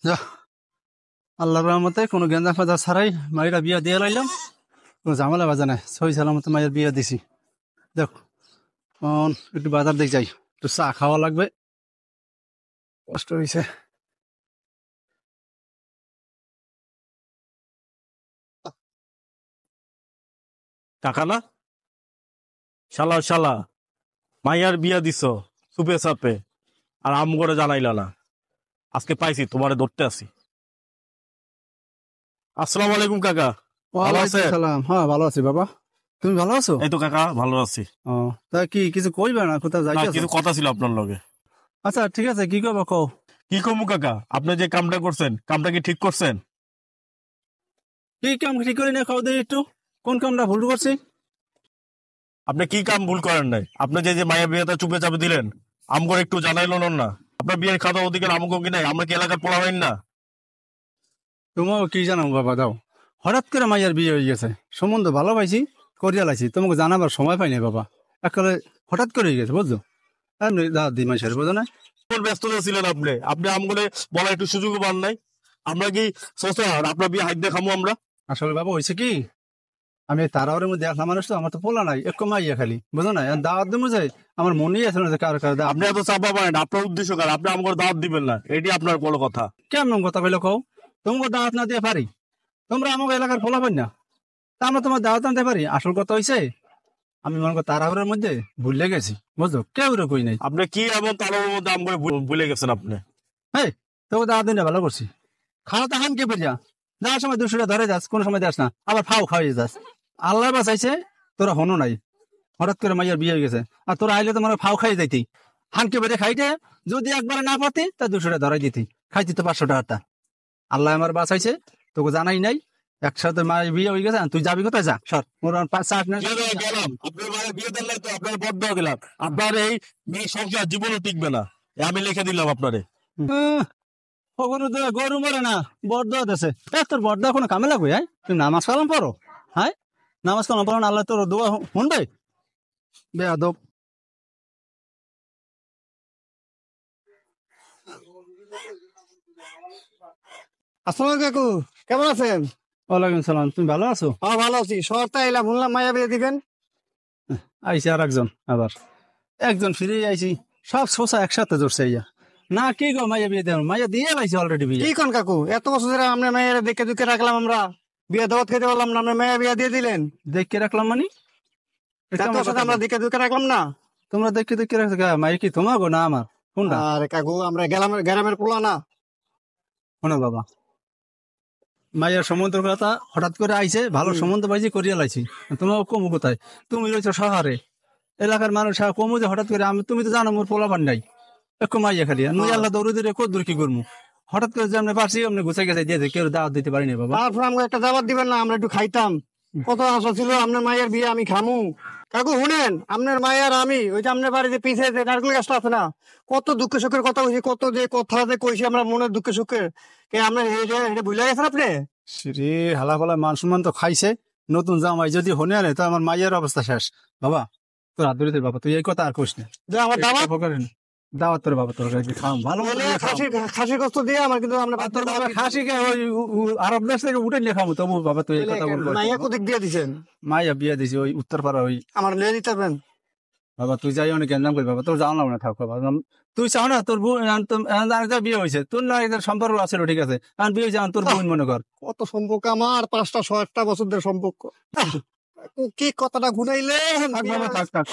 যা, আল্লাহর রহমতে কোনো গেন্দা ফাজা ছাড়াই মায়েরা বিয়া দিয়ে লাইলাম, কোনো ঝামেলা বাজা নাই, সহি সালামতে মায়ের বিয়া দিছি। দেখ একটু বাজার দিক যাই, একটু চা খাওয়া লাগবে, কষ্ট হয়েছে। টাকা না শালা শালা মাইয়ার বিয়া দিছ সুপে সাপে, আর আম করে জানাইলা না। আজকে পাইছি, তোমারে ধরতে আসি। আসসালামু আলাইকুম কাকা, ভালো আছে? ওয়ালাইকুম সালাম। হ্যাঁ ভালো আছি বাবা, তুমি ভালো আছো? এই তো কাকা ভালো আছি। ও তা কি কিছু কইবে না, কোথাও না, যাইতেছো? কিছু কথা ছিল আপনার লগে। আচ্ছা ঠিক আছে, কি করবো কও। কি কমু কাকা, আপনি যে কামটা করছেন, কামটা কি ঠিক করছেন? কি কাম ঠিক করি না, খাও দিই একটু। কোন কামটা ভুল করছি? আপনি কি কাম ভুল করেন নাই? আপনি যে যে মায়ের বিয়েটা চুপে চাপে দিলেন, আম করে একটু জানাইলো না। আপনার বিয়ের খাওয়া অধিকার আমাকে কি নাই? আমরা কি এলাকার পোলা হইন না? তোমার কি জানো বাবা, দাও হঠাৎ করে মাইয়ার বিয়ে হয়ে গেছে, সম্বন্ধ ভালো পাইছি, করিয়া লাইছি, তোমাকে জানাবার সময় পাইনি বাবা, একেবারে হঠাৎ করে হয়ে গেছে বুঝছো। দাও দি মাইসের বোঝো না। কোন ব্যস্ততা ছিলেন আপনি? আপনি আম করে বলার একটু সুযোগ পান নাই? আমরা কি সোসার আপনার বিয়ে হাইট দেখামো আমরা? আসলে বাবা হয়েছে কি, আমি তারাওয়ারের মধ্যে আসলাম মানুষ তো, আমার তো পোলা নাই, একটু মাইয়া খালি বুঝো না, দাওয়াত দেবো যাই, আমার মনেই আছে না যে কারো কারো দাওয়াত। আপনি এত চাপা পারেন, আপনার উদ্দেশ্য কার? আপনি আমার দাওয়াত দিবেন না, এটি আপনার বড় কথা। কেমন কথা কইলে কও, তোমাকে দাওয়াত না দিয়ে পারি? তোমরা আমাকে এলাকার পোলা পাই না, তা আমরা তোমার দাওয়াত আনতে পারি? আসল কথা হয়েছে, আমি মনে করি তারাওয়ারের মধ্যে ভুলে গেছি বুঝছো, কেউ রে কই নাই। আপনি কি এমন তালের মধ্যে আম করে ভুলে গেছেন আপনি? হ্যাঁ, তোকে দাওয়াত দিন ভালো করছি, খাওয়া তো হান কে পেরিয়া, যাওয়ার সময় 200 ধরে যাস, কোনো সময় যাস না, আবার ফাও খাওয়াই যাস। আল্লাহ বাঁচাইছে, তোরা হনো নাই, হঠাৎ করে মাইয়ার বিয়ে হয়ে গেছে, আর তোরা আইলে তোমার ফাও খাই যাইতি, হানকে বেড়ে খাইতে, যদি একবারে না পাতি তা 200 ধরাই দিতি, খাইতি তো 500 টাকাটা। আল্লাহ আমার বাঁচাইছে, তোকে জানাই নাই, একসাথে মায়ের বিয়ে হয়ে গেছে, তুই যাবি কোথায়, যা সর, মোর আর 5-8 মিনিট। গেলাম আপনার মায়ের বিয়ে দিলে তো আপনার বদ্ধ দিলাম, আপনার এই মেয়ে সংসার জীবনও টিকবে না, আমি লিখে দিলাম আপনারে। গরু মরে না, বরদোয়া দেশে তোর বরদোয়া কোনো কামে লাগবে? হ্যাঁ, তুই নামাজ কালাম পড়ো, হ্যাঁ নামাজ কালাম পড়ো না, আল্লাহ তোর দোয়া শুনবে বেয়াদব। আসসালাম কাকু, কেমন আছেন? ওয়ালাইকুম সালাম, তুমি ভালো আছো? হ্যাঁ ভালো আছি। শহরটা এলাম, শুনলাম মায়া বিয়ে দিবেন। আইসি আর একজন, আবার একজন ফিরে আইসি, সব শোষা একসাথে জড়ছে ইয়া। না কি গো, মাইয়া বিয়ে দেব, মাইয়া দিয়ে লাইছি অলরেডি বিয়ে। কি কোন কাকু, এত বছর ধরে আপনার মেয়ের দেখে দুঃখে রাখলাম আমরা, বিয়ে দাওয়াত খেতে পারলাম না, আপনার মেয়ে বিয়ে দিয়ে দিলেন। দেখে রাখলাম মানে? এত বছর আমরা দেখে দুঃখে রাখলাম না। তোমরা দেখে রাখছো, মাইয়া কি তোমার গো না আমার? কোনটা? আরে কাকু, আমরা গ্রামের পোলা না। শোনো বাবা, মাইয়ার সম্বন্ধের কথা হঠাৎ করে আইছে, ভালো সম্বন্ধ পাইছি, করিয়া লাইছি। তোমার কমু কোথায়, তুমি রয়েছো শহরে, এলাকার মানুষ কমু যে হঠাৎ করে, আমি তুমি তো জানো মোর পোলাপান নাই, একটু মাইয়া খালি, নুই আল্লাহ দৌড়ে দৌড়ে কত দূর কি করবো, হঠাৎ করে যে আমরা পারছি অমনি গুছাই গেছে দিয়েছে, কেউ দাওয়াত দিতে পারিনি বাবা। তারপর আমাকে একটা দাওয়াত দিবেন না, আমরা একটু খাইতাম। কত আশা ছিল আপনার মায়ের বিয়ে আমি খামু। কাকু শুনেন, আপনার মায়ের আমি ওই যে আপনার বাড়িতে পিছিয়ে যে নারকেল গাছটা আছে না, কত দুঃখে সুখের কথা কইছি, কত যে কথা যে কইছি আমরা মনের দুঃখে সুখের, কে আপনার এটা ভুলে গেছেন আপনি? রে হালা ফালা মান সম্মান তো খাইছে, নতুন জামাই যদি হনে আনে তো আমার মাইয়ের অবস্থা শেষ। বাবা তোর হাত ধরে বাবা, তুই এই কথা আর কইস না। যে আমার দাওয়াত দাওয়াত তোর বাবা, তোর খাওয়াম ভালো খাসির কষ্ট দিয়ে আমার, কিন্তু আমরা তোর বাবা খাসিকে ওই আরব দেশ থেকে উঠে নিয়ে খাবো, তবু বাবা তুই এই কথা বলবো। মাইয়া কোদিক দিয়ে দিছেন? মাইয়া বিয়ে দিছি ওই উত্তরপাড়া, ওই আমার লিয়ে দিতে পারবেন? বাবা তুই যাই অনেক গেন্দাম করি বাবা, তোর জানলাম না, থাক বাবা, তুই চাও না তোর বোন বিয়ে হয়েছে, তোর না এদের সম্পর্ক আছে ঠিক আছে, কারণ বিয়ে হয়েছে তোর বোন মনে কর। কত সম্পর্ক আমার, 5টা-6টা বছর ধরে সম্পর্ক। কি কথাটা ঘুরাইলে। থাক বাবা, থাক থাক,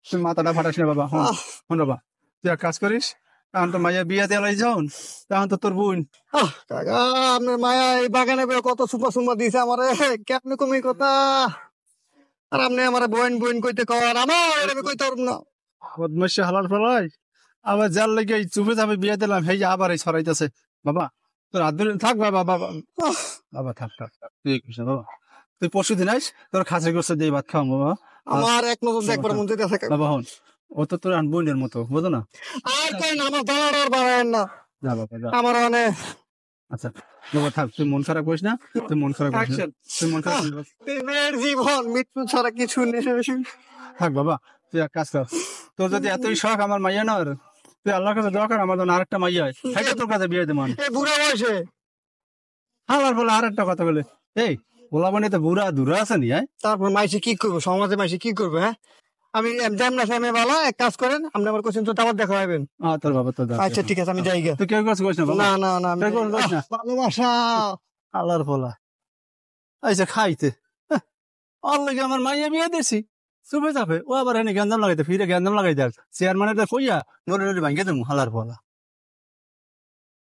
তুই মাথাটা ফাটাস না বাবা। হন বাবা, তুই এক কাজ করিস, তখন তো মাইয়া বিয়া দিয়ে যাও, তখন তো তোর বোন। কাকা, আপনার মায়া এই বাগানে কত সুপা দিছে আমারে, কেমনি কমি কথা। আর আপনি আমার বোন বোন কইতে কর, আমার কইতে পারব না। বদমাইশি হালার ফলাই, আবার যার লেগে চুপে যাবে বিয়ে দিলাম, সেই আবার এই ছড়াইতেছে। বাবা তোর হাত ধরে থাক বাবা, বাবা বাবা থাক থাক থাক, তুই কৃষ্ণ বাবা, তুই পরশু দিন আইস, তোর খাসি করছে দিয়ে ভাত খাওয়াবো বাবা। আমার এক নজর দেখবার মন চাইতেছে বাবা হন, ও তো তোর বোনের মতো বুঝো না। আর কেন আমার দাঁড়ার আর বাড়ায়েন না, যা বাবা যা। আমার অনেক। আচ্ছা বাবা থাক, তুই মন খারাপ করিস না, তুই মন খারাপ করিস না, তুই মন খারাপ করিস না। প্রেমের জীবন মৃত্যু ছাড়া কিছু নেই। থাক বাবা, তুই এক কাজ কর, তোর যদি এতই শখ আমার মাইয়া নেওয়ার, তুই আল্লাহর কাছে দোয়া কর আমার জন্য আরেকটা মাইয়া হয় সেটা তোর কাছে বিয়ে দেবো আমি। এই বুড়া বয়সে আমার বলে আরেকটা কথা বলে এই বলা মানে তো বুড়া দূরা আছে নি হ্যাঁ তারপর মাইসে কি করবো, সমাজে মাইসে কি করবো? হ্যাঁ, আমি দেম না সামনে বালা, এক কাজ করেন, আপনি আমার কোশ্চেন তো আবার দেখা হবেন। তোর বাবা তোর দাদা। আচ্ছা ঠিক আছে, আমি যাই গে। তুই কেউ কাছে কইস না বাবা। না না না, আমি তুই কোন কইস না। ভালোবাসা। আল্লাহর বলা আচ্ছা খাইতে ওর লাগে আমার মাইয়া বিয়ে দিছি চুপে চাপে ও আবার এনে গ্যাঞ্জাম লাগাইতে ফিরে গ্যাঞ্জাম লাগাই দেয় চেয়ারম্যানের কইয়া নড়ে নড়ে ভাঙ্গে দেবো আল্লাহর বলা।